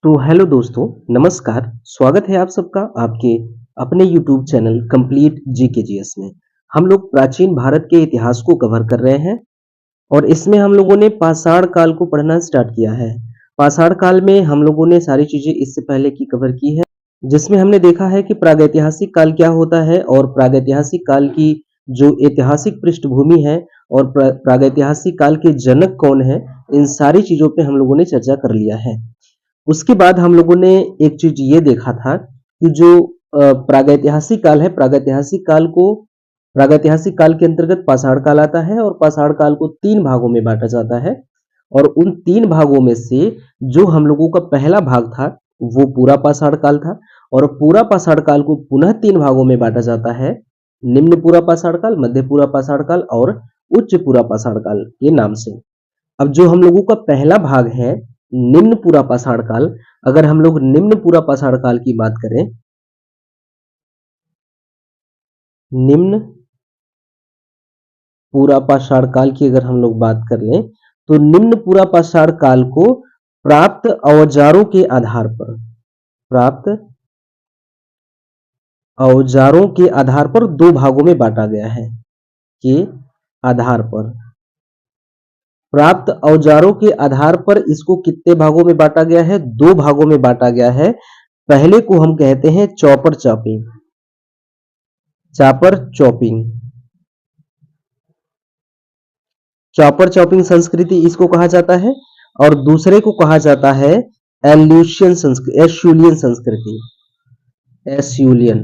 तो हेलो दोस्तों, नमस्कार। स्वागत है आप सबका आपके अपने यूट्यूब चैनल कंप्लीट जीकेजीएस में। हम लोग प्राचीन भारत के इतिहास को कवर कर रहे हैं और इसमें हम लोगों ने पाषाण काल को पढ़ना स्टार्ट किया है। पाषाण काल में हम लोगों ने सारी चीजें इससे पहले की कवर की है, जिसमें हमने देखा है कि प्रागैतिहासिक काल क्या होता है और प्रागैतिहासिक काल की जो ऐतिहासिक पृष्ठभूमि है और प्रागैतिहासिक काल के जनक कौन है, इन सारी चीजों पे हम लोगों ने चर्चा कर लिया है। उसके बाद हम लोगों ने एक चीज ये देखा था कि जो प्रागैतिहासिक काल है, प्रागैतिहासिक काल के अंतर्गत पाषाण काल आता है और पाषाण काल को 3 भागों में बांटा जाता है। और उन 3 भागों में से जो हम लोगों का पहला भाग था वो पूरा पाषाण काल था और पूरा पाषाण काल को पुनः 3 भागों में बांटा जाता है, निम्न पूरा पाषाण काल, मध्य पूरा पाषाण काल और उच्च पूरा पाषाण काल के नाम से। अब जो हम लोगों का पहला भाग है निम्न पूरा पाषाण काल, अगर हम लोग निम्न पूरा पाषाण काल की बात करें, निम्न पूरा पाषाण काल की अगर हम लोग बात कर लें तो निम्न पूरा पाषाण काल को प्राप्त औजारों के आधार पर, प्राप्त औजारों के आधार पर 2 भागों में बांटा गया है। के आधार पर, प्राप्त औजारों के आधार पर इसको कितने भागों में बांटा गया है? 2 भागों में बांटा गया है। पहले को हम कहते हैं chopper chopping, chopper chopping, chopper chopping संस्कृति इसको कहा जाता है और दूसरे को कहा जाता है एल्यूशियन संस्कृति, एस्यूलियन संस्कृति, एस्यूलियन।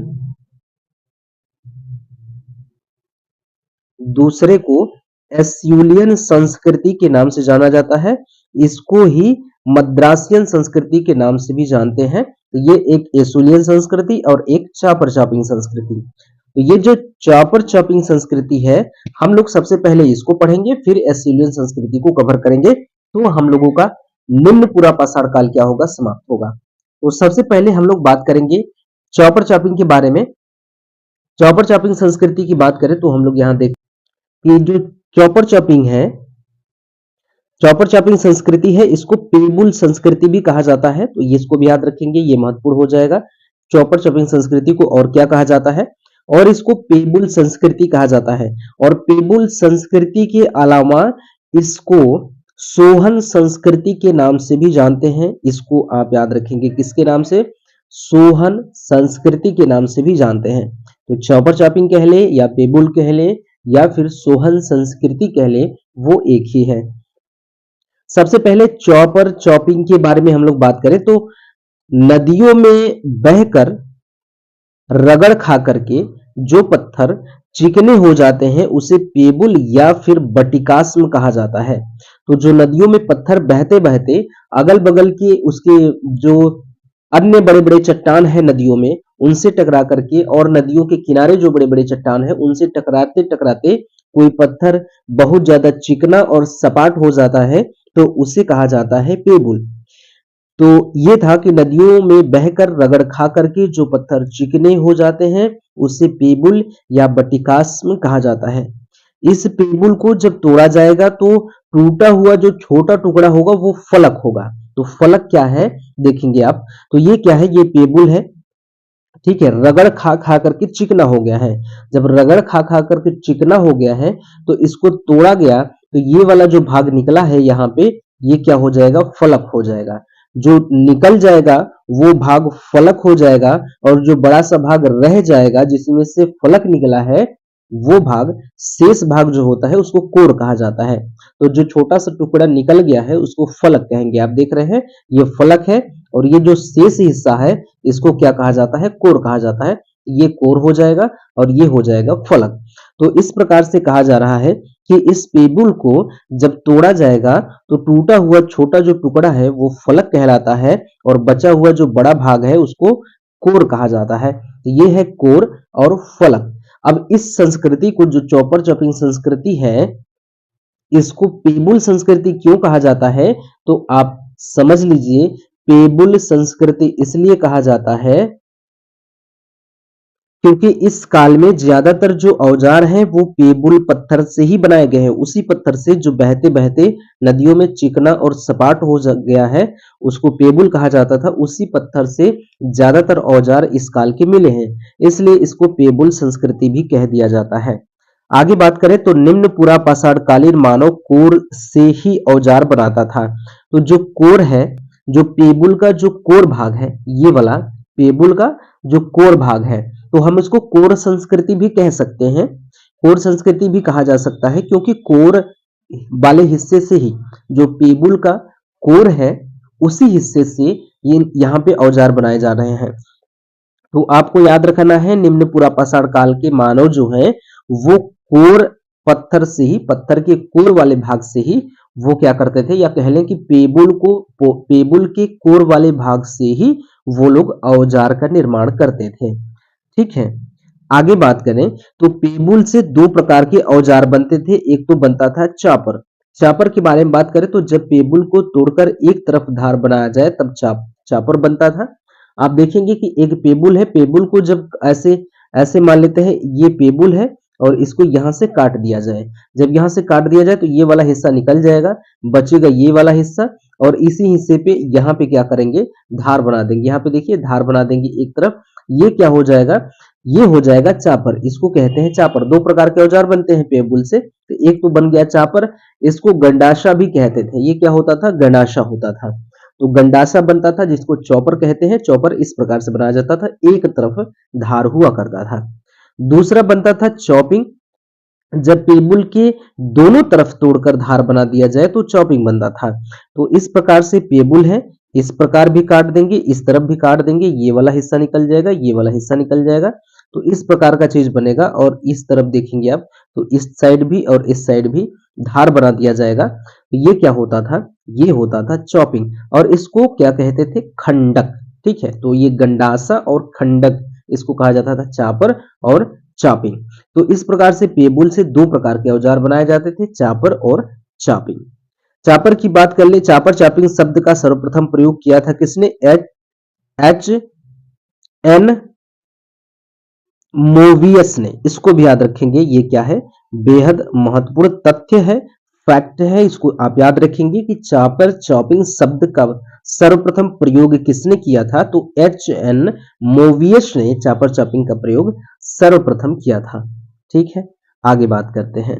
दूसरे को एस्यूलियन संस्कृति के नाम से जाना जाता है। इसको ही मद्रासियन संस्कृति के नाम से भी जानते हैं। तो ये एक एस्यूलियन संस्कृति और एक चॉपर चॉपिंग संस्कृति। तो ये जो चॉपर चॉपिंग संस्कृति है, हम लोग सबसे पहले इसको पढ़ेंगे, फिर एस्यूलियन संस्कृति को कवर करेंगे, तो हम लोगों का निम्न पूरा पाषाण काल क्या होगा? समाप्त होगा। तो सबसे पहले हम लोग बात करेंगे चॉपर चॉपिंग के बारे में। चॉपर चॉपिंग संस्कृति की बात करें तो हम लोग यहाँ देख कि जो चॉपर चॉपिंग है, चॉपर चॉपिंग संस्कृति है, इसको पेबुल संस्कृति भी कहा जाता है। तो ये इसको भी याद रखेंगे, ये महत्वपूर्ण हो जाएगा। चॉपर चॉपिंग संस्कृति को और क्या कहा जाता है? और इसको पेबुल संस्कृति कहा जाता है। और पेबुल संस्कृति के अलावा इसको सोहन संस्कृति के नाम से भी जानते हैं। इसको आप याद रखेंगे, किसके नाम से? सोहन संस्कृति के नाम से भी जानते हैं। तो चॉपर चॉपिंग कह ले या पेबुल कह ले या फिर सोहन संस्कृति कह ले, वो एक ही है। सबसे पहले चॉपर चॉपिंग के बारे में हम लोग बात करें तो नदियों में बहकर रगड़ खा करके जो पत्थर चिकने हो जाते हैं उसे पेबुल या फिर बटिकास्म कहा जाता है। तो जो नदियों में पत्थर बहते बहते अगल बगल के उसके जो अन्य बड़े बड़े चट्टान है नदियों में, उनसे टकरा करके, और नदियों के किनारे जो बड़े बड़े चट्टान है उनसे टकराते टकराते कोई पत्थर बहुत ज्यादा चिकना और सपाट हो जाता है, तो उसे कहा जाता है पेबुल। तो ये था कि नदियों में बहकर रगड़ खा करके जो पत्थर चिकने हो जाते हैं उसे पेबुल या बटिकास्म कहा जाता है। इस पेबुल को जब तोड़ा जाएगा तो टूटा हुआ जो छोटा टुकड़ा होगा वो फलक होगा। तो फलक क्या है देखेंगे आप। तो ये क्या है? ये पेबुल है, ठीक है। रगड़ खा खा करके चिकना हो गया है। जब रगड़ खा खा करके चिकना हो गया है तो इसको तोड़ा गया, तो ये वाला जो भाग निकला है यहाँ पे, ये क्या हो जाएगा? फलक हो जाएगा। जो निकल जाएगा वो भाग फलक हो जाएगा और जो बड़ा सा भाग रह जाएगा जिसमें से फलक निकला है, वो भाग, शेष भाग जो होता है उसको कोर कहा जाता है। तो जो छोटा सा टुकड़ा निकल गया है उसको फलक कहेंगे। आप देख रहे हैं ये फलक है और ये जो शेष हिस्सा है इसको क्या कहा जाता है? कोर कहा जाता है। ये कोर हो जाएगा और ये हो जाएगा फलक। तो इस प्रकार से कहा जा रहा है कि इस पेबुल को जब तोड़ा जाएगा तो टूटा हुआ छोटा जो टुकड़ा है वो फलक कहलाता है और बचा हुआ जो बड़ा भाग है उसको कोर कहा जाता है। तो ये है कोर और फलक। अब इस संस्कृति को, जो चॉपर चॉपिंग संस्कृति है, इसको पेबुल संस्कृति क्यों कहा जाता है? तो आप समझ लीजिए, पेबुल संस्कृति इसलिए कहा जाता है क्योंकि इस काल में ज्यादातर जो औजार हैं वो पेबुल पत्थर से ही बनाए गए हैं। उसी पत्थर से जो बहते बहते नदियों में चिकना और सपाट हो गया है, उसको पेबुल कहा जाता था। उसी पत्थर से ज्यादातर औजार इस काल के मिले हैं, इसलिए इसको पेबुल संस्कृति भी कह दिया जाता है। आगे बात करें तो निम्न पुरा पाषाण कालीन मानव कोर से ही औजार बनाता था। तो जो कोर है, जो पेबुल का जो कोर भाग है, ये वाला पेबुल का जो कोर भाग है, तो हम इसको कोर संस्कृति भी कह सकते हैं। कोर संस्कृति भी कहा जा सकता है, क्योंकि कोर वाले हिस्से से ही, जो पेबुल का कोर है, उसी हिस्से से ये यहाँ पे औजार बनाए जा रहे हैं। तो आपको याद रखना है, निम्न पुरा पाषाण काल के मानव जो है वो कोर पत्थर से ही, पत्थर के कोर वाले भाग से ही वो क्या करते थे, या कह लें कि पेबुल के कोर वाले भाग से ही वो लोग औजार का निर्माण करते थे। ठीक है, आगे बात करें तो पेबुल से दो प्रकार के औजार बनते थे। एक तो बनता था चापर। चापर के बारे में बात करें तो जब पेबुल को तोड़कर एक तरफ धार बनाया जाए तब चापर बनता था। आप देखेंगे कि एक पेबुल है, पेबुल को जब ऐसे ऐसे मान लेते हैं ये पेबुल है और इसको यहां से काट दिया जाए। जब यहां से काट दिया जाए तो ये वाला हिस्सा निकल जाएगा, बचेगा ये वाला हिस्सा, और इसी हिस्से पे यहाँ पे क्या करेंगे, धार बना देंगे। यहाँ पे देखिए धार बना देंगे एक तरफ, ये क्या हो जाएगा, ये हो जाएगा चापर। इसको कहते हैं चापर। दो प्रकार के औजार बनते हैं पेबुल से, तो एक तो बन गया चापर, इसको गंडासा भी कहते थे। ये क्या होता था, गंडासा होता था। तो गंडासा बनता था जिसको चॉपर कहते हैं। चॉपर इस प्रकार से बनाया जाता था, एक तरफ धार हुआ करता था। दूसरा बनता था चॉपिंग। जब पेबुल के दोनों तरफ तोड़कर धार बना दिया जाए तो चॉपिंग बनता था। तो इस प्रकार से पेबुल है, इस प्रकार भी काट देंगे, इस तरफ भी काट देंगे, ये वाला हिस्सा निकल जाएगा, ये वाला हिस्सा निकल जाएगा। तो इस प्रकार का चीज बनेगा। और इस तरफ देखेंगे आप तो इस साइड भी और इस साइड भी धार बना दिया जाएगा। तो ये क्या होता था, ये होता था चॉपिंग। और इसको क्या कहते थे, खंडक। ठीक है, तो ये गंडासा और खंडक, इसको कहा जाता था चापर और चॉपिंग। तो इस प्रकार से पेबुल से दो प्रकार के औजार बनाए जाते थे, चापर और चॉपिंग। चापर की बात कर ले, चापर चॉपिंग शब्द का सर्वप्रथम प्रयोग किया था किसने, एच एन मोवियस ने। इसको भी याद रखेंगे, ये क्या है, बेहद महत्वपूर्ण तथ्य है, फैक्ट है। इसको आप याद रखेंगे कि चापर चॉपिंग शब्द का सर्वप्रथम प्रयोग किसने किया था, तो एच एन मोवियस ने चापर चॉपिंग का प्रयोग सर्वप्रथम किया था। ठीक है, आगे बात करते हैं।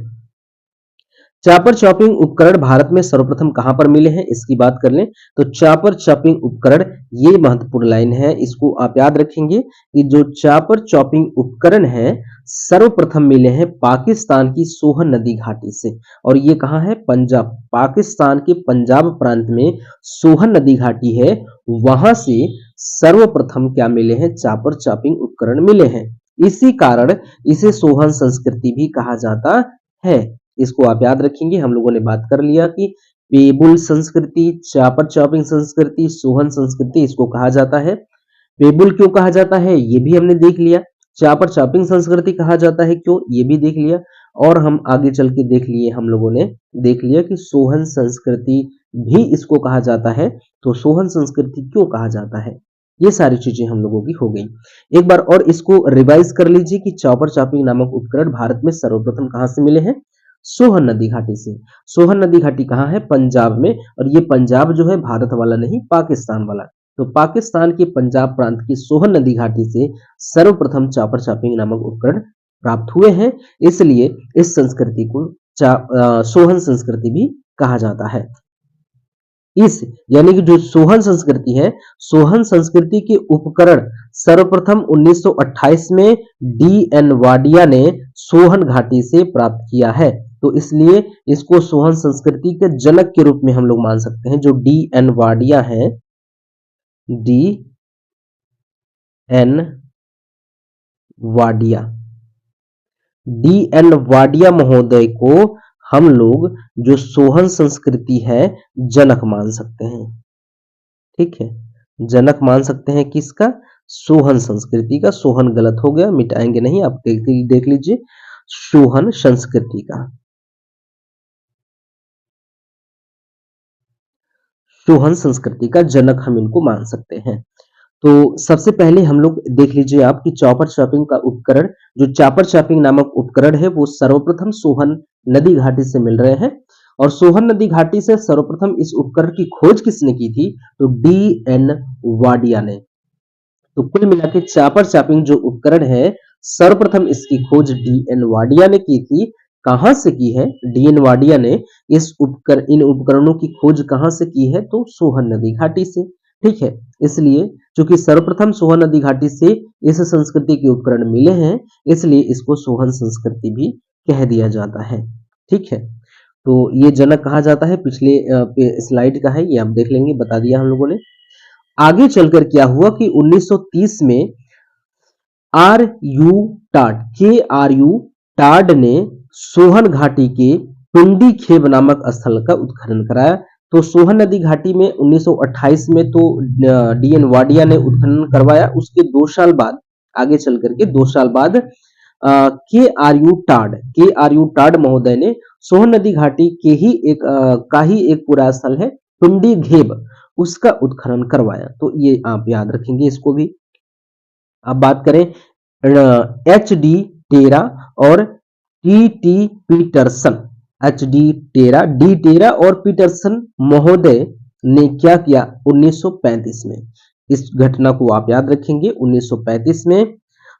चापर चॉपिंग उपकरण भारत में सर्वप्रथम कहां पर मिले हैं, इसकी बात कर लें तो चापर चॉपिंग उपकरण, ये महत्वपूर्ण लाइन है, इसको आप याद रखेंगे कि जो चापर चॉपिंग उपकरण है सर्वप्रथम मिले हैं पाकिस्तान की सोहन नदी घाटी से। और ये कहां है, पंजाब, पाकिस्तान के पंजाब प्रांत में सोहन नदी घाटी है, वहां से सर्वप्रथम क्या मिले हैं, चापर चॉपिंग उपकरण मिले हैं। इसी कारण इसे सोहन संस्कृति भी कहा जाता है। इसको आप याद रखेंगे। हम लोगों ने बात कर लिया कि पेबुल संस्कृति, चापर चॉपिंग संस्कृति, सोहन संस्कृति इसको कहा जाता है। पेबुल क्यों कहा जाता है ये भी हमने देख लिया, चापर चॉपिंग संस्कृति कहा जाता है क्यों, ये भी देख लिया। और हम आगे चल के देख लिए, हम लोगों ने देख लिया कि सोहन संस्कृति भी इसको कहा जाता है। तो सोहन संस्कृति क्यों कहा जाता है, ये सारी चीजें हम लोगों की हो गई। एक बार और इसको रिवाइज कर लीजिए कि चापर चॉपिंग नामक उपकरण भारत में सर्वप्रथम कहां से मिले हैं, सोहन नदी घाटी से। सोहन नदी घाटी कहाँ है, पंजाब में। और ये पंजाब जो है भारत वाला नहीं, पाकिस्तान वाला। तो पाकिस्तान के पंजाब प्रांत की सोहन नदी घाटी से सर्वप्रथम चापर चॉपिंग नामक उपकरण प्राप्त हुए हैं, इसलिए इस संस्कृति को सोहन संस्कृति भी कहा जाता है। इस यानी कि जो सोहन संस्कृति है, सोहन संस्कृति के उपकरण सर्वप्रथम 1928 में डी एन वाडिया ने सोहन घाटी से प्राप्त किया है। तो इसलिए इसको सोहन संस्कृति के जनक के रूप में हम लोग मान सकते हैं। जो डी एन वाडिया है, D N Wadia, D N Wadia महोदय को हम लोग जो सोहन संस्कृति है जनक मान सकते हैं। ठीक है, जनक मान सकते हैं किसका, सोहन संस्कृति का। सोहन गलत हो गया, मिटाएंगे नहीं, आप देख लीजिए, सोहन संस्कृति का, सोहन संस्कृति का जनक हम इनको मान सकते हैं। तो सबसे पहले हम लोग देख लीजिए आप कि चॉपर चॉपिंग का उपकरण, जो चॉपर चॉपिंग नामक उपकरण है वो सर्वप्रथम सोहन नदी घाटी से मिल रहे हैं। और सोहन नदी घाटी से सर्वप्रथम इस उपकरण की खोज किसने की थी? तो डी एन वाडिया ने। तो कुल मिला के चॉपर चॉपिंग जो उपकरण है, सर्वप्रथम इसकी खोज डी एन वाडिया ने की थी। कहां से की है? डी एन वाडिया ने इन उपकरणों की खोज कहां से की है? तो सोहन नदी घाटी से। ठीक है, इसलिए चूंकि सर्वप्रथम सोहन नदी घाटी से इस संस्कृति के उपकरण मिले हैं, इसलिए इसको सोहन संस्कृति भी कह दिया जाता है। ठीक है, तो ये जनक कहा जाता है, पिछले स्लाइड का है, ये आप देख लेंगे, बता दिया हम लोगों ने। आगे चलकर क्या हुआ कि 1930 में आर यू टाड के आर यू टाड ने सोहन घाटी के टुंडी खेब नामक स्थल का उत्खनन कराया। तो सोहन नदी घाटी में 1928 में तो डी एन वाडिया ने उत्खनन करवाया। उसके 2 साल बाद, आगे चल करके 2 साल बाद के आर यू टाड महोदय ने सोहन नदी घाटी के ही एक पूरा स्थल है टुंडी घेब, उसका उत्खनन करवाया। तो ये आप याद रखेंगे इसको भी। अब बात करें एच डी टेरा और T T Paterson. H D Terra और पीटरसन महोदय ने क्या किया 1935 में? इस घटना को आप याद रखेंगे 1935 में।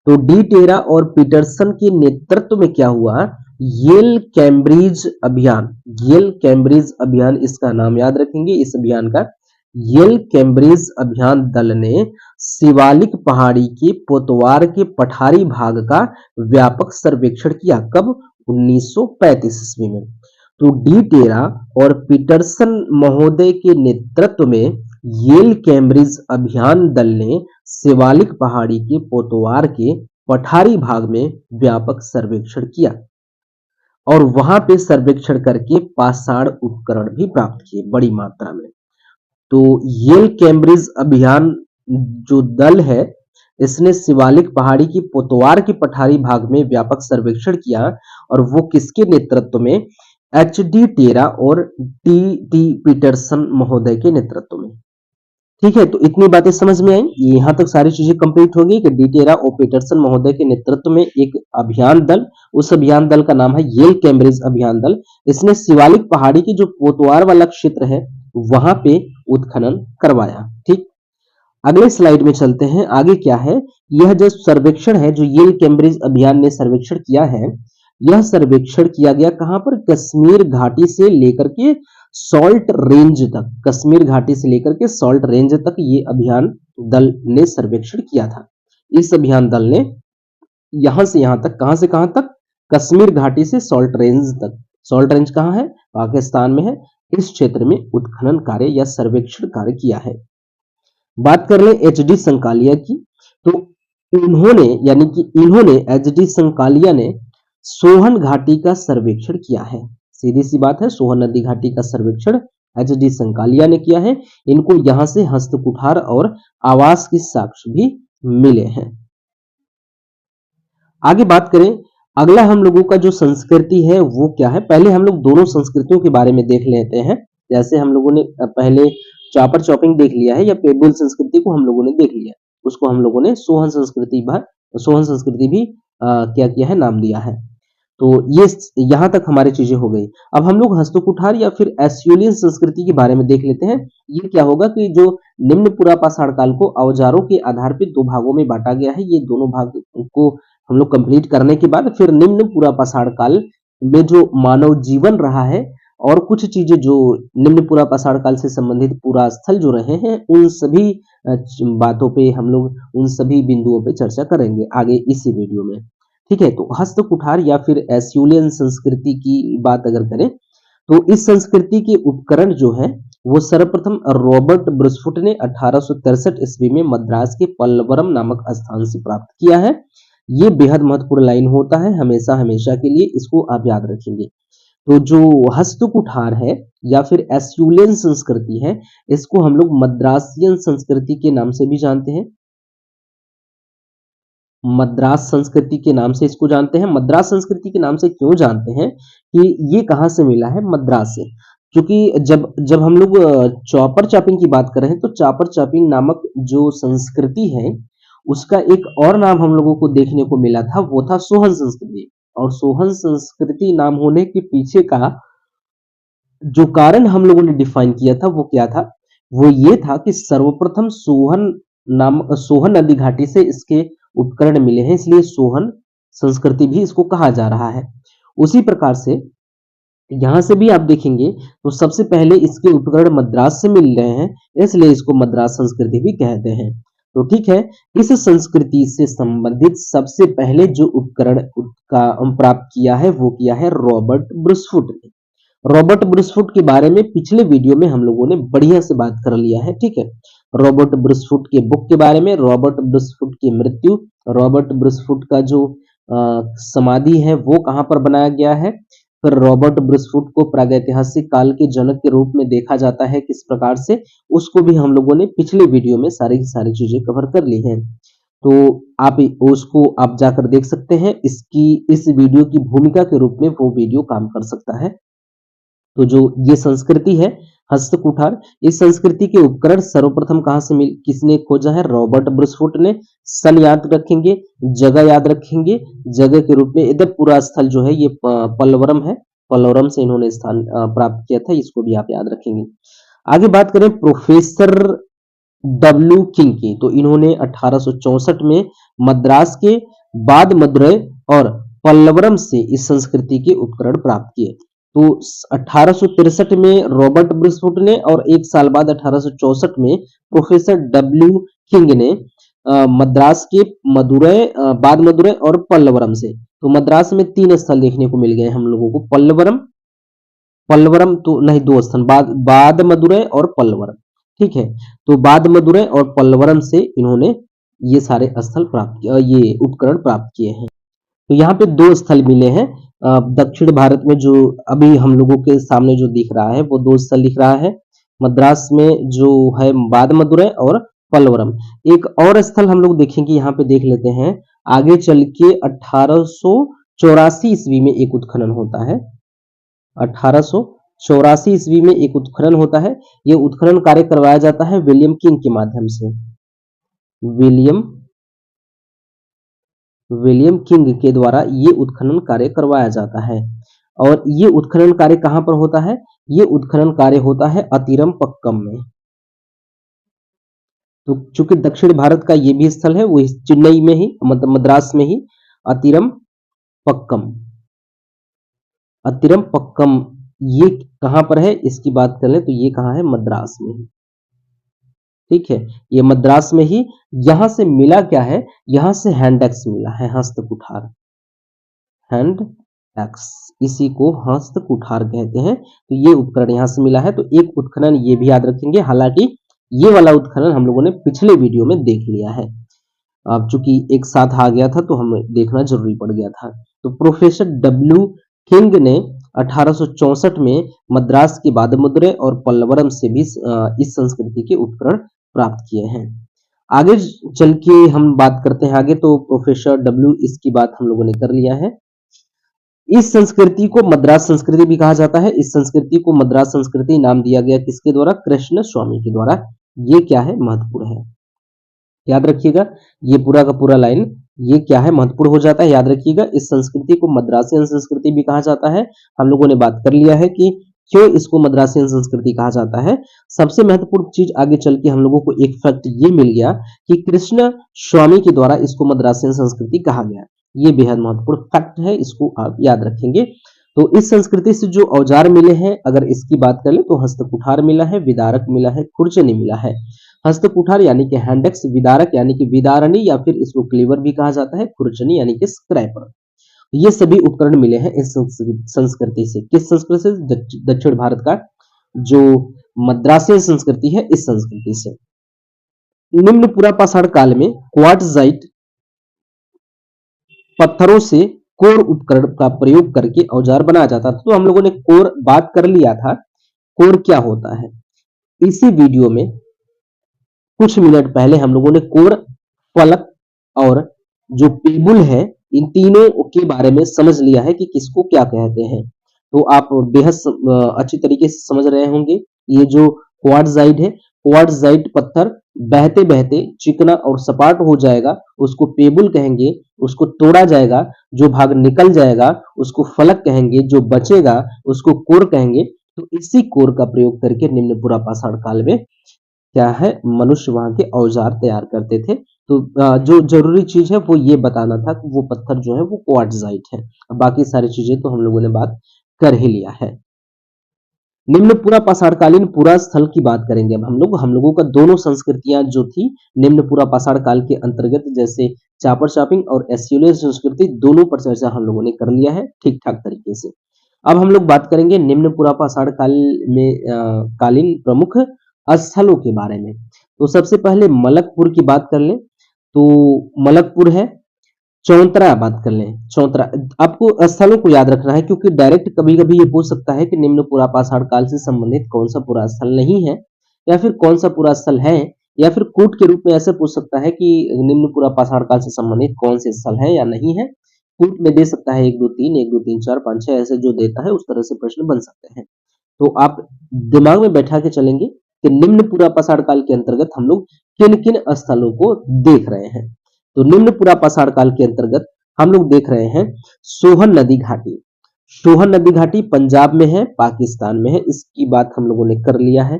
तो डी टेरा और पीटरसन के नेतृत्व में क्या हुआ? येल कैम्ब्रिज अभियान। येल कैम्ब्रिज अभियान, इसका नाम याद रखेंगे इस अभियान का। येल कैम्ब्रिज अभियान दल ने शिवालिक पहाड़ी के पोतवार के पठारी भाग का व्यापक सर्वेक्षण किया। कब? 1935 ईस्वी में। तो डी टेरा और पीटरसन महोदय के नेतृत्व में येल कैम्ब्रिज अभियान दल ने शिवालिक पहाड़ी के पोतवार के पठारी भाग में व्यापक सर्वेक्षण किया और वहां पे सर्वेक्षण करके पाषाण उपकरण भी प्राप्त किए बड़ी मात्रा में। तो येल कैम्ब्रिज अभियान जो दल है, इसने शिवालिक पहाड़ी की पोतवार की पठारी भाग में व्यापक सर्वेक्षण किया और वो किसके नेतृत्व में? एच डी टेरा और टी टी पीटरसन महोदय के नेतृत्व में। ठीक है, तो इतनी बातें समझ में आई। यहां तक सारी चीजें कंप्लीट हो गई कि डी टेरा और पीटरसन महोदय के नेतृत्व में एक अभियान दल, उस अभियान दल का नाम है येल कैम्ब्रिज अभियान दल। इसने शिवालिक पहाड़ी की जो पोतवार वाला क्षेत्र है वहां पे उत्खनन करवाया। ठीक, अगले स्लाइड में चलते हैं। आगे क्या है? यह जो सर्वेक्षण है, जो येल कैम्ब्रिज अभियान ने सर्वेक्षण किया है, यह सर्वेक्षण किया गया कहां पर? कश्मीर घाटी से लेकर के सॉल्ट रेंज तक। कश्मीर घाटी से लेकर के सॉल्ट रेंज तक ये अभियान दल ने सर्वेक्षण किया था। इस अभियान दल ने यहां से यहां तक, कहां से कहां तक? कश्मीर घाटी से सॉल्ट रेंज तक। सॉल्ट रेंज कहां है? पाकिस्तान में है। इस क्षेत्र में उत्खनन कार्य या सर्वेक्षण कार्य किया है। बात कर ले एच डी संकालिया की, तो उन्होंने, यानी कि इन्होंने, एच डी संकालिया ने सोहन घाटी का सर्वेक्षण किया है। सीधी सी बात है, सोहन नदी घाटी का सर्वेक्षण एच डी संकालिया ने किया है। इनको यहां से हस्तकुठार और आवास के साक्ष्य भी मिले हैं। आगे बात करें, अगला हम लोगों का जो संस्कृति है वो क्या है? पहले हम लोग दोनों संस्कृतियों के बारे में देख लेते हैं। जैसे हम लोगों ने पहले चॉपर चॉपिंग देख लिया है या पेडबुल संस्कृति को हम लोगों ने देख लिया, उसको हम लोगों ने सोहन संस्कृति भी क्या किया है? नाम दिया है। तो ये यहां तक हमारी चीजें हो गई। अब हम लोग हस्तकुठार या फिर एस्यूलियन संस्कृति के बारे में देख लेते हैं। ये क्या होगा कि जो निम्न पुरापाषाण काल को औजारों के आधार पर 2 भागों में बांटा गया है। ये दोनों भाग को हम लोग कंप्लीट करने के बाद फिर निम्न पुरापाषाण काल में जो मानव जीवन रहा है और कुछ चीजें जो निम्न पुरापाषाण काल से संबंधित पुरा स्थल जो रहे हैं, उन सभी बातों पे हम लोग, उन सभी बिंदुओं पे चर्चा करेंगे आगे इसी वीडियो में। ठीक है, तो हस्तकुठार या फिर एस्यूलियन संस्कृति की बात अगर करें तो इस संस्कृति के उपकरण जो है वो सर्वप्रथम रॉबर्ट ब्रसफुट ने 1863 ईस्वी में मद्रास के पल्लवरम नामक स्थान से प्राप्त किया है। ये बेहद महत्वपूर्ण लाइन होता है, हमेशा हमेशा के लिए इसको आप याद रखेंगे। तो जो हस्तकुठार है या फिर एस्यूलियन संस्कृति है, इसको हम लोग मद्रासियन संस्कृति के नाम से भी जानते हैं। मद्रास संस्कृति के नाम से इसको जानते हैं। मद्रास संस्कृति के नाम से क्यों जानते हैं? कि ये कहां से मिला है? मद्रास से। क्योंकि जब जब हम लोग चॉपर चॉपिंग की बात कर रहे हैं तो चॉपर चॉपिंग नामक जो संस्कृति है उसका एक और नाम हम लोगों को देखने को मिला था, वो था सोहन संस्कृति। और सोहन संस्कृति नाम होने के पीछे का जो कारण हम लोगों ने डिफाइन किया था वो क्या था, वो ये था कि सर्वप्रथम सोहन नदी घाटी से इसके उपकरण मिले हैं, इसलिए सोहन संस्कृति भी इसको कहा जा रहा है। उसी प्रकार से यहां से भी आप देखेंगे तो सबसे पहले इसके उपकरण मद्रास से मिल रहे हैं, इसलिए इसको मद्रास संस्कृति भी कहते हैं। तो ठीक है, इस संस्कृति से संबंधित सबसे पहले जो उपकरण का प्राप्त किया है वो किया है रॉबर्ट ब्रुसफुट ने। रॉबर्ट ब्रुसफुट के बारे में पिछले वीडियो में हम लोगों ने बढ़िया से बात कर लिया है, ठीक है। रॉबर्ट ब्रुसफुट के बुक के बारे में, रॉबर्ट ब्रुसफुट की मृत्यु, रॉबर्ट ब्रुसफुट का जो समाधि है वो कहां पर बनाया गया है, फिर रॉबर्ट ब्रुसफुट को प्रागैतिहासिक काल के जनक के रूप में देखा जाता है किस प्रकार से, उसको भी हम लोगों ने पिछले वीडियो में सारी की सारी चीजें कवर कर ली हैं। तो आप उसको आप जाकर देख सकते हैं, इसकी इस वीडियो की भूमिका के रूप में वो वीडियो काम कर सकता है। तो जो ये संस्कृति है हस्तकुठार, इस संस्कृति के उपकरण सर्वप्रथम कहां से किसने खोजा है, रॉबर्ट ब्रुसफुट ने। सन याद रखेंगे, जगह याद रखेंगे, जगह के रूप में इधर पूरा स्थल जो है ये पल्लवरम है, पल्लवरम से इन्होंने स्थान प्राप्त किया था, इसको भी आप याद रखेंगे। आगे बात करें प्रोफेसर डब्ल्यू किंग की, तो इन्होंने 1864 में मद्रास के बाद मदुरै और पल्लवरम से इस संस्कृति के उपकरण प्राप्त किए। तो 1863 में रॉबर्ट ब्रिस्फुट ने और एक साल बाद 1864 में प्रोफेसर डब्ल्यू किंग ने मद्रास के बाद मदुरै और पल्लवरम से, तो मद्रास में 3 स्थल देखने को मिल गए हम लोगों को, पल्लवरम पल्लवरम तो नहीं, 2 स्थल, बाद मदुरै और पल्लवरम, ठीक है। तो बाद मदुरै और पल्लवरम से इन्होंने ये सारे स्थल प्राप्त किए, ये उपकरण प्राप्त किए हैं। तो यहाँ पे 2 स्थल मिले हैं दक्षिण भारत में, जो अभी हम लोगों के सामने जो दिख रहा है वो 2 स्थल दिख रहा है, मद्रास में जो है बाद मदुरै और पल्लवरम। एक और स्थल हम लोग देखेंगे, यहाँ पे देख लेते हैं, आगे चल के 1884 ईस्वी में एक उत्खनन होता है, 1884 ईस्वी में एक उत्खनन होता है। ये उत्खनन कार्य करवाया जाता है विलियम किंग के माध्यम से, विलियम किंग के द्वारा ये उत्खनन कार्य करवाया जाता है। और ये उत्खनन कार्य कहां पर होता है, ये उत्खनन कार्य होता है अतिरम पक्कम में। तो चूंकि दक्षिण भारत का ये भी स्थल है, वो चेन्नई में ही, मतलब मद्रास में ही, अतिरम पक्कम, अतिरम पक्कम ये कहां पर है, इसकी बात कर ले तो ये कहां है, मद्रास में ही, ठीक है, ये मद्रास में ही। यहां से मिला क्या है, यहां से हैंड एक्स मिला है, हस्तकुठार, हैंड एक्स, इसी को हस्तकुठार कहते हैं। तो ये उपकरण यहां से मिला है। तो एक उत्खनन ये भी याद रखेंगे, हालांकि ये वाला उत्खनन हम लोगों ने पिछले वीडियो में देख लिया है, अब चूंकि एक साथ आ गया था तो हमें देखना जरूरी पड़ गया था। तो प्रोफेसर डब्ल्यू किंग ने 1864 में मद्रास के बाद मदुरै और पल्लवरम से भी इस संस्कृति के उपकरण प्राप्त किए हैं। आगे चल के हम बात करते हैं आगे, तो प्रोफेसर डब्ल्यू इसकी बात हम लोगों ने कर लिया है। इस संस्कृति को मद्रास संस्कृति भी कहा जाता है। इस संस्कृति को मद्रास संस्कृति नाम दिया गया किसके द्वारा, कृष्ण स्वामी के द्वारा। ये क्या है, महत्वपूर्ण है, याद रखिएगा, ये पूरा का पूरा लाइन ये क्या है, महत्वपूर्ण हो जाता है, याद रखिएगा। इस संस्कृति को मद्रासियन संस्कृति भी कहा जाता है। हम लोगों ने बात कर लिया है कि क्यों इसको मद्रासियन संस्कृति कहा जाता है। सबसे महत्वपूर्ण चीज आगे चल के हम लोगों को एक फैक्ट ये मिल गया कि कृष्ण स्वामी के द्वारा इसको मद्रासियन संस्कृति कहा गया। ये बेहद महत्वपूर्ण फैक्ट है, इसको आप याद रखेंगे। तो इस संस्कृति से जो औजार मिले हैं, अगर इसकी बात करें तो हस्तकुठार मिला है, विदारक मिला है, खुरचनी मिला है। हस्तकुठार यानी कि हैंडेक्स, विदारक यानी कि विदारणी या फिर इसको क्लीवर भी कहा जाता है, खुरचनी यानी कि स्क्रैपर। ये सभी उपकरण मिले हैं इस संस्कृति से। किस संस्कृति से, दक्षिण भारत का जो मद्रासियन संस्कृति है, इस संस्कृति से। निम्न पुरापाषाण काल में क्वार्ट्जाइट पत्थरों से कोर उपकरण का प्रयोग करके औजार बनाया जाता था। तो हम लोगों ने कोर बात कर लिया था, कोर क्या होता है, इसी वीडियो में कुछ मिनट पहले हम लोगों ने कोर, फलक और जो पेबुल है, इन तीनों के बारे में समझ लिया है कि किसको क्या कहते हैं। तो आप बेहद अच्छी तरीके से समझ रहे होंगे। ये जो क्वार्ट्जाइट है, क्वार्ट्जाइट पत्थर बहते बहते चिकना और सपाट हो जाएगा, उसको पेबल कहेंगे, उसको तोड़ा जाएगा, जो भाग निकल जाएगा उसको फलक कहेंगे, जो बचेगा उसको कोर कहेंगे। तो इसी कोर का प्रयोग करके निम्न पुरा पाषाण काल में क्या है, मनुष्य वहां के औजार तैयार करते थे। तो जो जरूरी चीज है वो ये बताना था कि वो पत्थर जो है वो क्वार्ट्जाइट है। बाकी सारी चीजें तो हम लोगों ने बात कर ही लिया है। निम्न पुरा पाषाणकालीन पुरा स्थल की बात करेंगे अब हम लोगों का दोनों संस्कृतियां जो थी निम्न पुरा पाषाण काल के अंतर्गत, जैसे चापर शॉपिंग और एस्यूलियन संस्कृति, दोनों पर चर्चा हम लोगों ने कर लिया है ठीक ठाक तरीके से। अब हम लोग बात करेंगे निम्न पुरा पाषाण काल में कालीन प्रमुख स्थलों के बारे में। तो सबसे पहले मलकपुर की बात कर लें, तो मलकपुर है। चौंतरा बात कर लें, चौंतरा। आपको स्थलों को याद रखना है क्योंकि डायरेक्ट कभी कभी ये पूछ सकता है कि निम्न पुरा पाषाण काल से संबंधित कौन सा पुरा स्थल नहीं है, या फिर कौन सा पुरा स्थल है, या फिर कूट के रूप में ऐसे पूछ सकता है कि निम्न पुरा पाषाण काल से संबंधित कौन से स्थल है या नहीं है। कूट में दे सकता है 1 2 3, 1 2 3 4 5 6 ऐसे जो देता है उस तरह से प्रश्न बन सकते हैं। तो आप दिमाग में बैठा के चलेंगे कि निम्न पुरा पाषाण काल के अंतर्गत हम लोग किन किन स्थलों को देख रहे हैं। तो निम्न पुरा पाषाण काल के अंतर्गत हम लोग देख रहे हैं सोहन नदी घाटी। सोहन नदी घाटी पंजाब में है, पाकिस्तान में है। इसकी बात हम लोगों ने कर लिया है,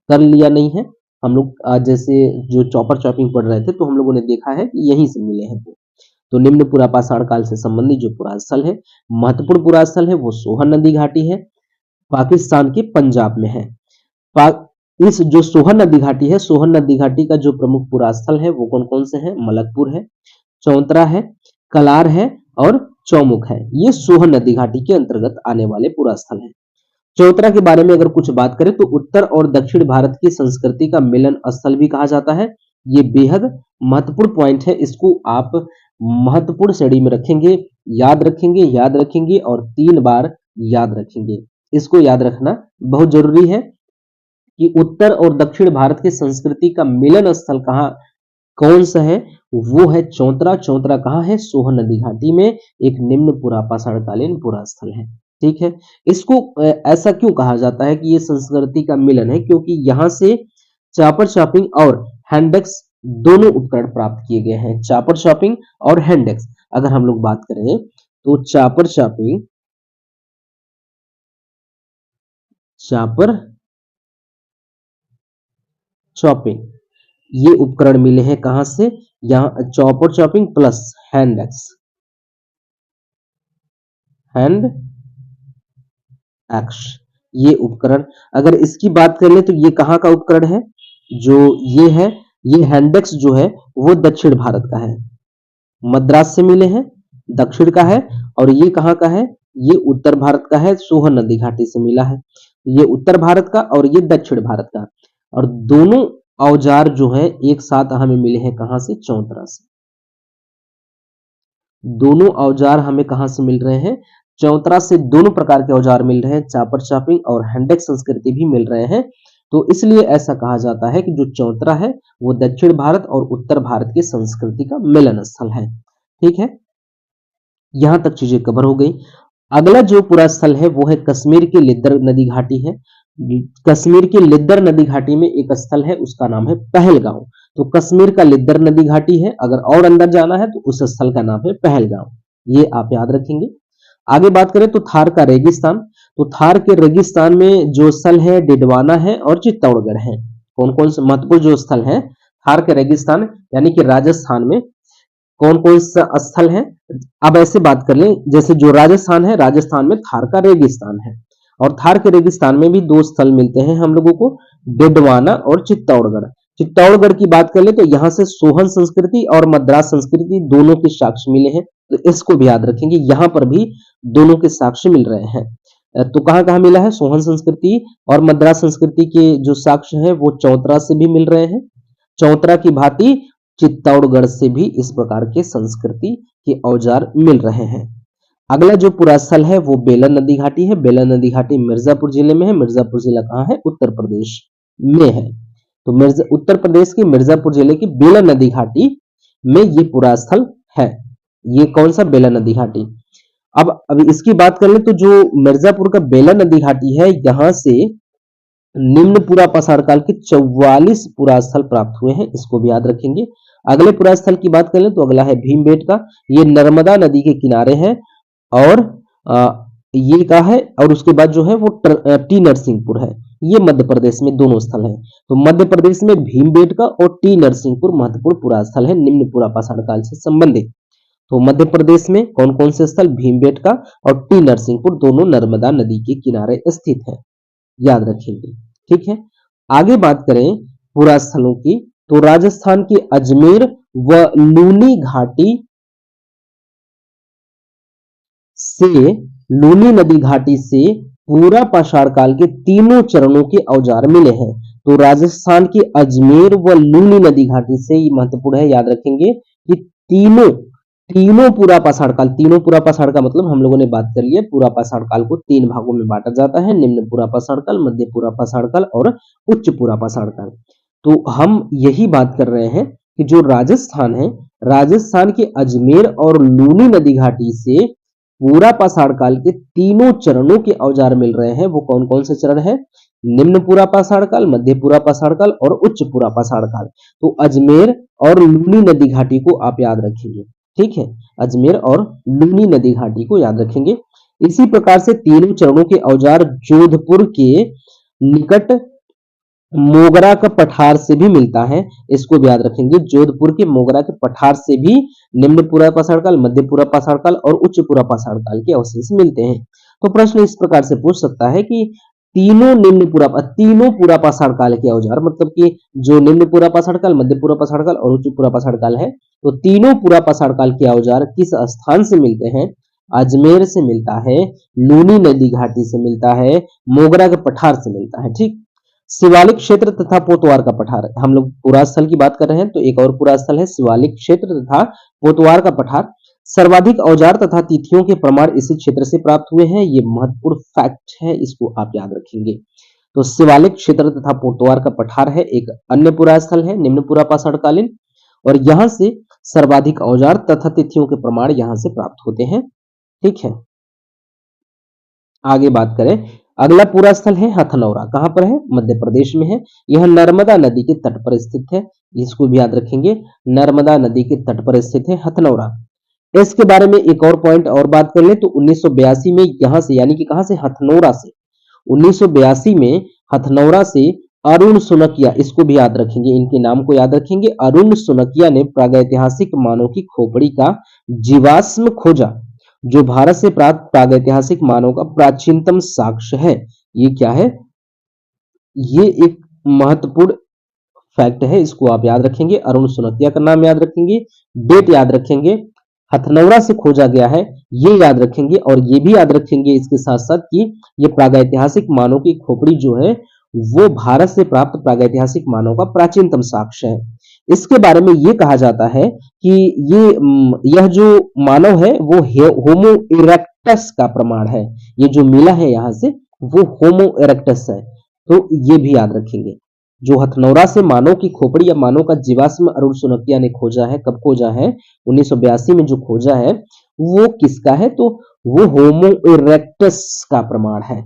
कर लिया नहीं है। हम लोग जैसे जो चॉपर चॉपिंग पढ़ रहे थे तो हम लोगों ने देखा है कि यहीं से मिले हैं वो। तो निम्न पुरा पाषाण काल से संबंधित जो पुरा स्थल है, महत्वपूर्ण पुरा स्थल है, वो सोहन नदी घाटी है, पाकिस्तान के पंजाब में है। इस जो सोहन नदी घाटी है, सोहन नदी घाटी का जो प्रमुख पुरा स्थल है वो कौन कौन से हैं? मलकपुर है, चौंतरा है, कलार है और चौमुख है। ये सोहन नदी घाटी के अंतर्गत आने वाले पुरा स्थल है। चौतरा के बारे में अगर कुछ बात करें तो उत्तर और दक्षिण भारत की संस्कृति का मिलन स्थल भी कहा जाता है। ये बेहद महत्वपूर्ण पॉइंट है, इसको आप महत्वपूर्ण श्रेणी में रखेंगे, याद रखेंगे और 3 बार याद रखेंगे। इसको याद रखना बहुत जरूरी है कि उत्तर और दक्षिण भारत की संस्कृति का मिलन स्थल कहाँ कौन सा है? वो है चौतरा। चौतरा कहाँ है? सोहन नदी घाटी में एक निम्न पुरा पाषाणकालीन पुरा स्थल है। ठीक है, इसको ऐसा क्यों कहा जाता है कि ये संस्कृति का मिलन है? क्योंकि यहाँ से चापर शॉपिंग और हैंडेक्स दोनों उपकरण प्राप्त किए गए हैं। चापर शॉपिंग और हैंडेक्स अगर हम लोग बात करें तो चापर चॉपिंग ये उपकरण मिले हैं कहां से? यहाँ chopper chopping plus hand axe, ये उपकरण अगर इसकी बात कर ले तो ये कहाँ का उपकरण है? जो ये है, ये हैंडेक्स जो है वो दक्षिण भारत का है, मद्रास से मिले हैं, दक्षिण का है। और ये कहाँ का है? ये उत्तर भारत का है, सोहन नदी घाटी से मिला है। ये उत्तर भारत का और ये दक्षिण भारत का। और दोनों औजार जो है एक साथ हमें मिले हैं कहां से? चौतरा से। दोनों औजार हमें कहां से मिल रहे हैं? चौतरा से। दोनों प्रकार के औजार मिल रहे हैं, चापर चापिंग और हैंडेक्स संस्कृति भी मिल रहे हैं। तो इसलिए ऐसा कहा जाता है कि जो चौतरा है वो दक्षिण भारत और उत्तर भारत की संस्कृति का मिलन स्थल है। ठीक है, यहां तक चीजें कवर हो गई। अगला जो पूरा स्थल है वो है कश्मीर की लिद्दर नदी घाटी है। कश्मीर की लिद्दर नदी घाटी में एक स्थल है, उसका नाम है पहलगांव। तो कश्मीर का लिद्दर नदी घाटी है, अगर और अंदर जाना है तो उस स्थल का नाम है पहलगांव। ये आप याद रखेंगे। आगे बात करें तो थार का रेगिस्तान। तो थार के रेगिस्तान में जो स्थल है डिडवाना है और चित्तौड़गढ़ है। कौन कौन से महत्वपूर्ण जो स्थल है थार के रेगिस्तान यानी कि राजस्थान में कौन कौन सा स्थल है? अब ऐसे बात कर लें, जैसे जो राजस्थान है, राजस्थान में थार का रेगिस्तान है और थार के रेगिस्तान में भी 2 स्थल मिलते हैं हम लोगों को, डिडवाना और चित्तौड़गढ़। चित्तौड़गढ़ की बात कर ले तो यहाँ से सोहन संस्कृति और मद्रास संस्कृति दोनों के साक्ष्य मिले हैं, तो इसको भी याद रखेंगे। यहाँ पर भी दोनों के साक्ष्य मिल रहे हैं। तो कहाँ कहाँ मिला है? सोहन संस्कृति और मद्रास संस्कृति के जो साक्ष्य है वो चौतरा से भी मिल रहे हैं। चौतरा की भांति चित्तौड़गढ़ से भी इस प्रकार के संस्कृति के औजार मिल रहे हैं। अगला जो पूरा स्थल है वो बेलन नदी घाटी है। बेलन नदी घाटी मिर्जापुर जिले में है। मिर्जापुर जिला कहाँ है? उत्तर प्रदेश में है। तो उत्तर प्रदेश के मिर्जापुर जिले की बेलन नदी घाटी में ये पूरा स्थल है। ये कौन सा? बेलन नदी घाटी। अब इसकी बात कर ले तो जो मिर्जापुर का बेला नदी घाटी है, यहां से निम्न पुरा पाषाण काल के 44 पुरास्थल प्राप्त हुए हैं, इसको भी याद रखेंगे। अगले पुरास्थल की बात करें तो अगला है भीमबेटका, ये नर्मदा नदी के किनारे है और ये का है, और उसके बाद जो है वो टी नरसिंहपुर है, ये मध्य प्रदेश में दोनों स्थल है। तो मध्य प्रदेश में भीमबेटका और टी नरसिंहपुर महत्वपूर्ण पुरास्थल है निम्न पुरा पाषाण काल से संबंधित। तो मध्य प्रदेश में कौन कौन से स्थल, भीमबेटका और टी नरसिंहपुर, दोनों नर्मदा नदी के किनारे स्थित है, याद रखेंगे। ठीक है, आगे बात करें पुरास्थलों की, तो राजस्थान के अजमेर व लूनी घाटी से, लूनी नदी घाटी से पूरा पाषाण काल के तीनों चरणों के औजार मिले हैं। तो राजस्थान के अजमेर व लूनी नदी घाटी से, ये महत्वपूर्ण है, याद रखेंगे कि तीनों तीनों पूरा पाषाण काल, तीनों पूरा पाषाण का मतलब हम लोगों ने बात कर लिया, पूरा पाषाण काल को 3 भागों में बांटा जाता है, निम्न पूरा पाषाण काल, मध्य पूरा पाषाण काल और उच्च पूरा पाषाण काल। तो हम यही बात कर रहे हैं कि जो राजस्थान है, राजस्थान के अजमेर और लूनी नदी घाटी से पूरा पाषाण काल के तीनों चरणों के औजार मिल रहे हैं। वो कौन कौन से चरण है, निम्न पूरा पाषाण काल, मध्य पूरा पाषाण काल और उच्च पूरा पाषाण काल। तो अजमेर और लूनी नदी घाटी को आप याद रखेंगे। ठीक है, अजमेर और लूनी नदी घाटी को याद रखेंगे। इसी प्रकार से तीनों चरणों के औजार जोधपुर के निकट मोगरा का पठार से भी मिलता है, इसको भी याद रखेंगे। जोधपुर के मोगरा के पठार से भी निम्न पूरा पाषाण काल, मध्य पूरा पाषाण काल और उच्च पूरा पाषाण काल के अवशेष मिलते हैं। तो प्रश्न इस प्रकार से पूछ सकता है कि तीनों पूरा पाषाण काल के औजार, मतलब कि जो निम्न पूरा पाषाण काल, मध्य पूरा पाषाण काल और उच्च पूरा पाषाण काल है, तो तीनों पूरा पाषाण काल के औजार किस स्थान से मिलते हैं, अजमेर से मिलता है, लूनी नदी घाटी से मिलता है, मोगरा के पठार से मिलता है। ठीक, शिवालिक क्षेत्र तथा पोतवार का पठार, हम लोग पुरास्थल की बात कर रहे हैं, तो एक और पुरास्थल है शिवालिक क्षेत्र तथा पोतवार का पठार। सर्वाधिक औजार तथा तिथियों के प्रमाण इसी क्षेत्र से प्राप्त हुए हैं, ये महत्वपूर्ण फैक्ट है, इसको आप याद रखेंगे। तो शिवालिक क्षेत्र तथा पोतवार का पठार है एक अन्य पुरास्थल है निम्न पुरा पाषाण कालीन, और यहां से सर्वाधिक औजार तथा तिथियों के प्रमाण यहां से प्राप्त होते हैं। ठीक है, आगे बात करें, अगला पूरा स्थल है हथनौरा, कहां पर है, मध्य प्रदेश में है। यह नर्मदा नदी के तट पर स्थित है, इसको भी याद रखेंगे, नर्मदा नदी के तट पर स्थित है हथनौरा। इसके बारे में एक और पॉइंट और बात कर ले तो 1982 में यहां से, यानी कि कहां से, हथनौरा से, 1982 में हथनौरा से अरुण सुनकिया, इसको भी याद रखेंगे, इनके नाम को याद रखेंगे। अरुण सुनकिया ने प्रागैतिहासिक मानव की खोपड़ी का जीवाश्म खोजा, जो भारत से प्राप्त प्रागैतिहासिक मानव का प्राचीनतम साक्ष्य है। ये क्या है, ये एक महत्वपूर्ण फैक्ट है, इसको आप याद रखेंगे। अरुण सुनकिया का नाम याद रखेंगे, डेट याद रखेंगे, हथनौरा से खोजा गया है, ये याद रखेंगे, और ये भी याद रखेंगे इसके साथ साथ कि ये प्रागैतिहासिक मानव की खोपड़ी जो है वो भारत से प्राप्त प्रागैतिहासिक मानव का प्राचीनतम साक्ष्य है। इसके बारे में ये कहा जाता है कि यह जो मानव है वो होमो इरेक्टस का प्रमाण है, ये जो मिला है यहाँ से वो होमो इरेक्टस है। तो ये भी याद रखेंगे, जो हथनौरा से मानव की खोपड़ी या मानव का जीवाश्म अरुण सुनकिया ने खोजा है, कब खोजा है, 1982 में जो खोजा है वो किसका है, तो वो होमो इरेक्टस का प्रमाण है।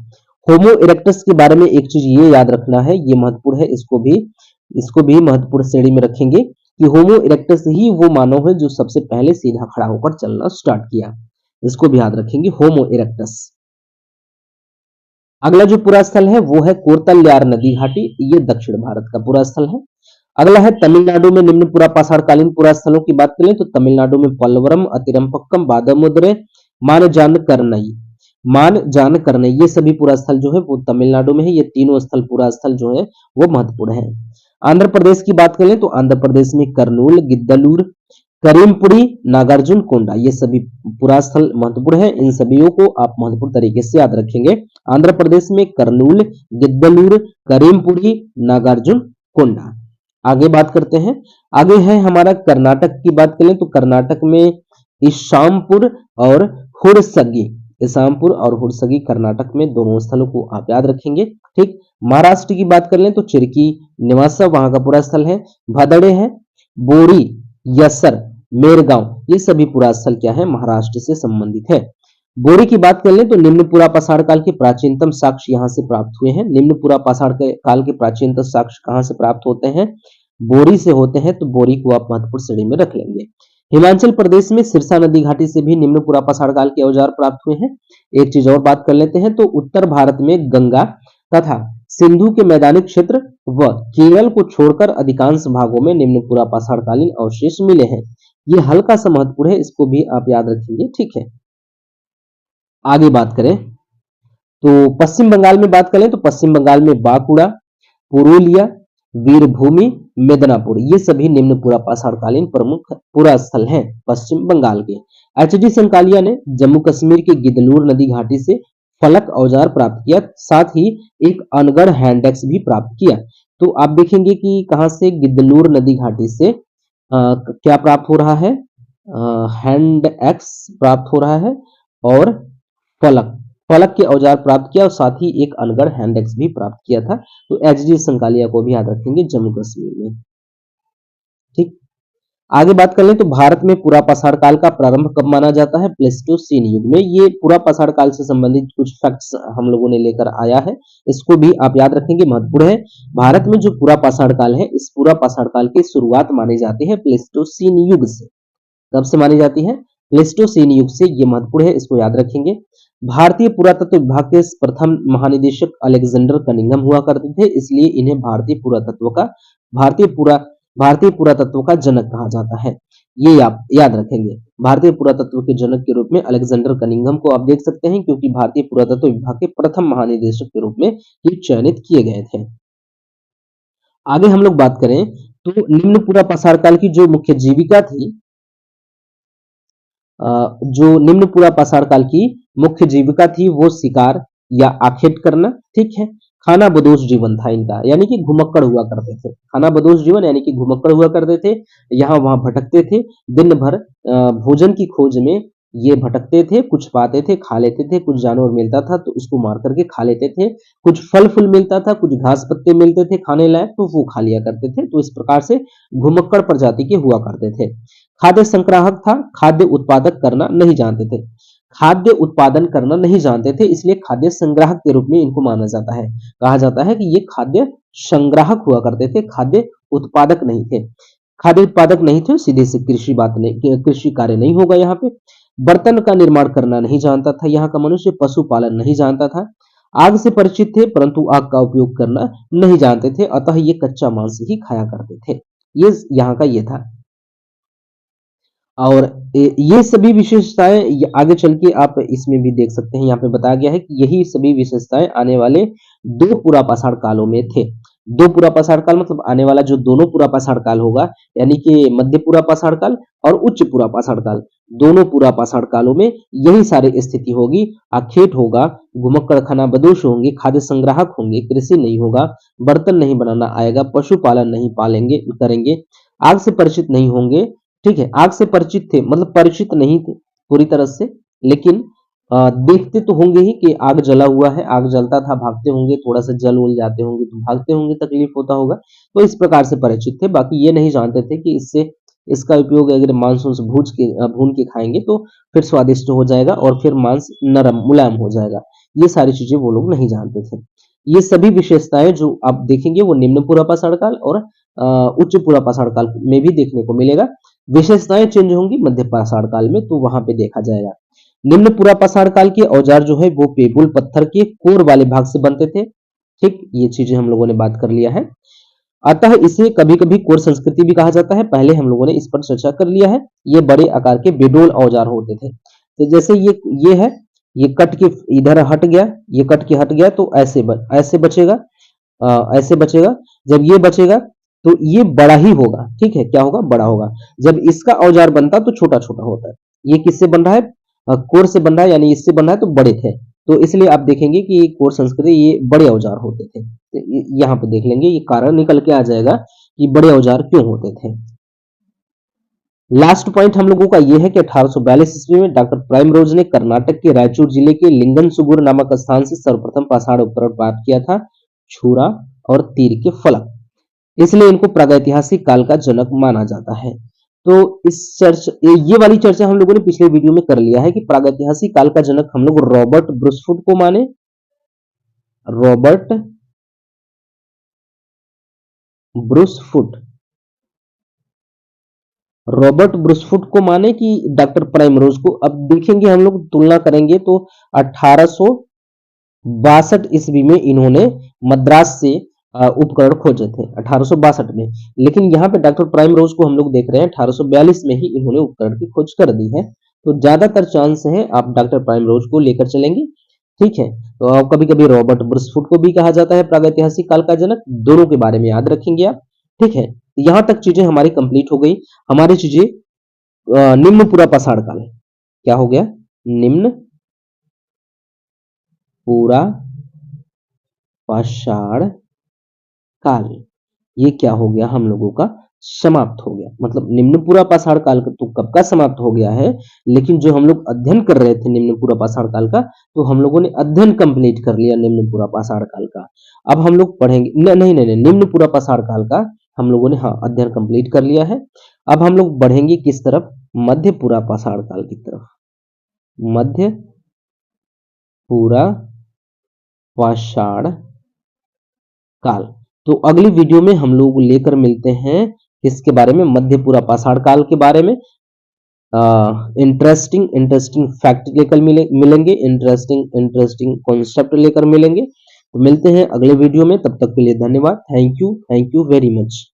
होमो इरेक्टस के बारे में एक चीज ये याद रखना है, ये महत्वपूर्ण है, इसको भी महत्वपूर्ण श्रेणी में रखेंगे कि होमो इरेक्टस ही वो मानव है जो सबसे पहले सीधा खड़ा होकर चलना स्टार्ट किया, इसको भी याद रखेंगे, होमो इरेक्टस। अगला जो पूरा स्थल है वो है कोरतल्यार नदी घाटी, ये दक्षिण भारत का पूरा स्थल है। अगला है तमिलनाडु में निम्न पूरा पाषाण कालीन पूरा स्थलों की बात करें तो तमिलनाडु में पल्वरम, अतिरंपक्कम, बादामुद्रे, मानजानकरनई, ये सभी पूरा स्थल जो है वो तमिलनाडु में है। ये तीनों स्थल पूरा स्थल जो है वो महत्वपूर्ण है। आंध्र प्रदेश की बात करें तो आंध्र प्रदेश में कर्नूल, गिद्दलूर, करीमपुरी, नागार्जुन कोंडा, ये सभी पूरा स्थल महत्वपूर्ण है, इन सभी को आप महत्वपूर्ण तरीके से याद रखेंगे। आंध्र प्रदेश में कर्नूल, गिद्दलूर, करीमपुरी, नागार्जुन कोंडा। आगे बात करते हैं, आगे है हमारा कर्नाटक की बात करें तो कर्नाटक में इशामपुर और हुड़सगी, इसामपुर और हुड़सगी कर्नाटक में, दोनों स्थलों को आप याद रखेंगे। ठीक, महाराष्ट्र की बात कर लें तो चिरकी निवासा वहां का पूरा स्थल है, भदड़े है, बोरी, यसर, मेरगांव, ये सभी पूरा स्थल क्या है, महाराष्ट्र से संबंधित है। बोरी की बात कर लें तो निम्न पुरा पाषाण काल के प्राचीनतम साक्ष्य यहाँ से प्राप्त हुए हैं। निम्न पुरा पाषाण काल के प्राचीनतम साक्ष्य कहाँ से प्राप्त होते हैं? बोरी से होते हैं, तो बोरी को आप महत्वपूर्ण श्रेणी में रख लेंगे। हिमाचल प्रदेश में सिरसा नदी घाटी से भी निम्न पुरा पाषाण काल के औजार प्राप्त हुए हैं। एक चीज और बात कर लेते हैं, तो उत्तर भारत में गंगा तथा सिंधु के मैदानी क्षेत्र व केरल को छोड़कर अधिकांश भागों में निम्न पुरा पाषाण कालीन अवशेष मिले हैं। ये हल्का सा महत्वपूर्ण है, इसको भी आप याद रखेंगे, ठीक है। आगे बात करें तो पश्चिम बंगाल में बात करें तो पश्चिम बंगाल में बांकुड़ा, पुरुलिया, वीरभूमि, मेदिनीपुर ये सभी निम्न पुरा पाषाणकालीन प्रमुख पुरा स्थल हैं पश्चिम बंगाल के। एच.डी. संकालिया ने जम्मू कश्मीर के गिदलूर नदी घाटी से फलक औजार प्राप्त किया, साथ ही एक अनगढ़ हैंडेक्स भी प्राप्त किया। तो आप देखेंगे कि कहां से गिदलूर नदी घाटी से क्या प्राप्त हो रहा है? हैंड एक्स प्राप्त हो रहा है और फलक फलक के औजार प्राप्त किया और साथ ही एक अनगढ़ हैंडेक्स भी प्राप्त किया था। तो एच.डी. संकालिया को भी याद रखेंगे जम्मू कश्मीर में, ठीक। आगे बात कर लें तो भारत में पुरा पाषाण काल का प्रारंभ कब माना जाता है? प्लेस्टोसीन युग में। ये पुरा पाषाण काल से संबंधित कुछ फैक्ट्स हम लोगों ने लेकर आया है, इसको भी आप याद रखेंगे, महत्वपूर्ण है। भारत में जो पुरा पाषाण काल है, इस पुरा पाषाण काल की शुरुआत मानी जाती है प्लेस्टोसीन युग से। कब से मानी जाती है? प्लेस्टोसीन युग से। ये महत्वपूर्ण है, इसको याद रखेंगे। भारतीय पुरातत्व विभाग के प्रथम महानिदेशक अलेक्जेंडर कनिंघम हुआ करते थे, इसलिए इन्हें भारतीय पुरातत्व का जनक कहा जाता है। ये आप याद रखेंगे। भारतीय पुरातत्व के जनक के रूप में अलेक्जेंडर कनिंघम को आप देख सकते हैं, क्योंकि भारतीय पुरातत्व विभाग के प्रथम महानिदेशक के रूप में ये चयनित किए गए थे। आगे हम लोग बात करें तो निम्न पुरा पाषाण काल की जो मुख्य जीविका थी, जो निम्न पुरा पाषाण काल की मुख्य जीविका थी वो शिकार या आखेट करना, ठीक है। खाना बदोश जीवन था इनका, यानी कि घुमक्कड़ हुआ करते थे। खाना बदोश जीवन यानी कि घुमक्कड़ हुआ करते थे, यहाँ वहां भटकते थे, दिन भर भोजन की खोज में ये भटकते थे, कुछ पाते थे खा लेते थे, कुछ जानवर मिलता था तो उसको मार करके खा लेते थे, कुछ फल फूल मिलता था, कुछ घास पत्ते मिलते थे खाने लायक तो वो खा लिया करते थे। तो इस प्रकार से घुमक्कड़ प्रजाति के हुआ करते थे। खाद्य संग्राहक था, खाद्य उत्पादक करना नहीं जानते थे, खाद्य उत्पादन करना नहीं जानते थे, इसलिए खाद्य संग्राहक के रूप में इनको माना जाता है। कहा जाता है कि ये खाद्य संग्राहक हुआ करते थे, खाद्य उत्पादक नहीं थे। खाद्य उत्पादक नहीं थे, सीधे से कृषि कार्य नहीं होगा यहाँ पे। बर्तन का निर्माण करना नहीं जानता था यहाँ का मनुष्य, पशुपालन नहीं जानता था, आग से परिचित थे परंतु आग का उपयोग करना नहीं जानते थे, अतः ये कच्चा मांस ही खाया करते थे। ये यहाँ का ये था। और ये सभी विशेषताएं आगे चल के आप इसमें भी देख सकते हैं, यहाँ पे बताया गया है कि यही सभी विशेषताएं आने वाले दो पुरा पाषाण कालों में थे। दो पुरा पाषाण काल मतलब आने वाला जो दोनों पुरा पाषाण काल होगा, यानी कि मध्य पुरा पाषाण काल और उच्च पुरा पाषाण काल, दोनों पुरा पाषाण कालों में यही सारी स्थिति होगी। आखेट होगा, घुमक्कड़ खाना बदोश होंगे, खाद्य संग्राहक होंगे, कृषि नहीं होगा, बर्तन नहीं बनाना आएगा, पशुपालन नहीं पालेंगे करेंगे, आग से परिचित नहीं होंगे, ठीक है। आग से परिचित थे मतलब परिचित नहीं थे पूरी तरह से, लेकिन देखते तो होंगे ही कि आग जला हुआ है, आग जलता था, भागते होंगे, थोड़ा सा जल उल जाते होंगे तो भागते होंगे, तकलीफ होता होगा, तो इस प्रकार से परिचित थे। बाकी ये नहीं जानते थे कि इसका उपयोग अगर मांस भून के खाएंगे तो फिर स्वादिष्ट हो जाएगा और फिर मांस नरम मुलायम हो जाएगा। ये सारी चीजें वो लोग नहीं जानते थे। ये सभी विशेषताएं जो आप देखेंगे वो निम्न पुरा पाषाण काल और उच्च पुरा पाषाण काल में भी देखने को मिलेगा। विशेषताएं चेंज होंगी मध्य पाषाण काल में, तो वहां पे देखा जाएगा। निम्न पुरा पाषाण काल के औजार जो है वो पेबुल पत्थर के कोर वाले भाग से बनते थे, ठीक। ये चीजें हम लोगों ने बात कर लिया है। अतः इसे कभी कभी कोर संस्कृति भी कहा जाता है, पहले हम लोगों ने इस पर चर्चा कर लिया है। ये बड़े आकार के बेडोल औजार होते थे। तो जैसे ये है, ये कट के इधर हट गया, ये कट के हट गया तो ऐसे बचेगा, ऐसे बचेगा। जब ये बचेगा तो ये बड़ा ही होगा, ठीक है। क्या होगा? बड़ा होगा। जब इसका औजार बनता तो छोटा छोटा होता है। ये किससे बन रहा है? कोर से बन रहा है, यानी इससे बन रहा है तो बड़े थे। तो इसलिए आप देखेंगे कि कोर संस्कृति ये बड़े औजार होते थे। तो यहाँ पे देख लेंगे, ये कारण निकल के आ जाएगा कि बड़े औजार क्यों होते थे। लास्ट पॉइंट हम लोगों का यह है कि 1842 ईस्वी में डॉक्टर प्राइम रोज ने कर्नाटक के रायचूर जिले के लिंगन सुगुर नामक स्थान से सर्वप्रथम पाषाण उपकरण प्राप्त किया था, छुरा और तीर के फलक। इसलिए इनको प्रागैतिहासिक काल का जनक माना जाता है। तो इस चर्चा ये वाली चर्चा हम लोगों ने पिछले वीडियो में कर लिया है कि प्रागैतिहासिक काल का जनक हम लोग रॉबर्ट ब्रुसफुट को माने, रॉबर्ट ब्रुसफुट, रॉबर्ट ब्रुसफुट को माने कि डॉक्टर प्राइमरोज को। अब देखेंगे हम लोग तुलना करेंगे तो 1862 ईस्वी में इन्होंने मद्रास से उपकरण खोजे थे 1862 में, लेकिन यहाँ पे डॉक्टर प्राइमरोज को हम लोग देख रहे हैं 1842 में ही इन्होंने उपकरण की खोज कर दी है। तो ज्यादातर चांस है आप डॉक्टर प्राइमरोज को लेकर चलेंगे, ठीक है। तो कभी कभी रॉबर्ट ब्रुसफुट को भी कहा जाता है प्रागैतिहासिक काल का जनक, दोनों के बारे में याद रखेंगे आप, ठीक है। यहां तक चीजें हमारी कंप्लीट हो गई। हमारी चीजें निम्न पूरा पाषाण काल, क्या हो गया, निम्न पूरा पाषाण काल, ये क्या हो गया हम लोगों का, समाप्त हो गया। मतलब निम्न पूरा पाषाण काल तो कब का समाप्त हो गया है, लेकिन जो हम लोग अध्ययन कर रहे थे निम्न पूरा पाषाण काल का, तो हम लोगों ने अध्ययन कंप्लीट कर लिया निम्न पूरा पाषाण काल का। अब हम लोग पढ़ेंगे नहीं नहीं नहीं, निम्न पूरा पाषाण काल का हम लोगों ने हाँ अध्ययन कंप्लीट कर लिया है। अब हम लोग बढ़ेंगे किस तरफ, मध्य पूरा पाषाण काल की तरफ, मध्य पूरा पाषाण काल। तो अगली वीडियो में हम लोग लेकर मिलते हैं इसके बारे में, मध्य पूरा पाषाण काल के बारे में। इंटरेस्टिंग इंटरेस्टिंग फैक्ट लेकर मिलेंगे, इंटरेस्टिंग इंटरेस्टिंग कॉन्सेप्ट लेकर मिलेंगे। तो मिलते हैं अगले वीडियो में, तब तक के लिए धन्यवाद। Thank you very much.